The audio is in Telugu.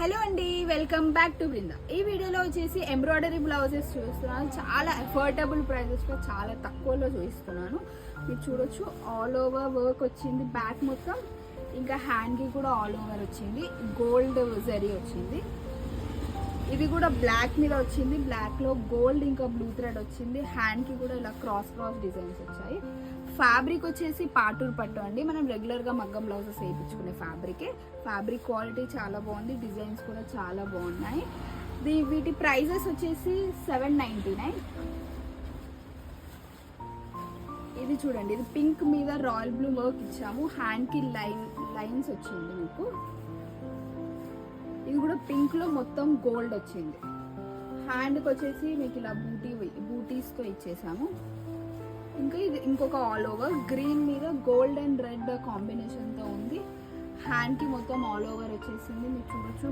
హలో అండి, వెల్కమ్ బ్యాక్ టు బృందా. ఈ వీడియోలో వచ్చేసి ఎంబ్రాయిడరీ బ్లౌజెస్ చూస్తున్నాను. చాలా అఫోర్డబుల్ ప్రైజెస్లో చాలా తక్కువలో చూపిస్తున్నాను. మీరు చూడొచ్చు, ఆల్ ఓవర్ వర్క్ వచ్చింది బ్యాక్ మొత్తం. ఇంకా హ్యాండ్కి కూడా ఆల్ ఓవర్ వచ్చింది, గోల్డ్ జరీ వచ్చింది. ఇది కూడా బ్లాక్ మీద వచ్చింది, బ్లాక్లో గోల్డ్ ఇంకా బ్లూ థ్రెడ్ వచ్చింది. హ్యాండ్కి కూడా ఇలా క్రాస్ డిజైన్స్ వచ్చాయి. ఫ్యాబ్రిక్ వచ్చేసి పాటూర్ పట్టు అండి. మనం రెగ్యులర్గా మగ్గం బ్లౌజెస్ వేయించుకునే ఫ్యాబ్రిక్ క్వాలిటీ చాలా బాగుంది, డిజైన్స్ కూడా చాలా బాగున్నాయి. వీటి ప్రైజెస్ వచ్చేసి 799. ఇది చూడండి, ఇది పింక్ మీద రాయల్ బ్లూ వర్క్ ఇచ్చాము. హ్యాండ్కి లైన్స్ వచ్చింది మీకు. ఇది కూడా పింక్లో మొత్తం గోల్డ్ వచ్చింది. హ్యాండ్కి వచ్చేసి మీకు ఇలా బూటీస్తో ఇచ్చేసాము. ఇంకా ఇది ఇంకొక ఆల్ ఓవర్ గ్రీన్ మీద గోల్డ్ అండ్ రెడ్ కాంబినేషన్తో ఉంది. హ్యాండ్కి మొత్తం ఆల్ ఓవర్ వచ్చేసింది. మీరు చూడొచ్చు,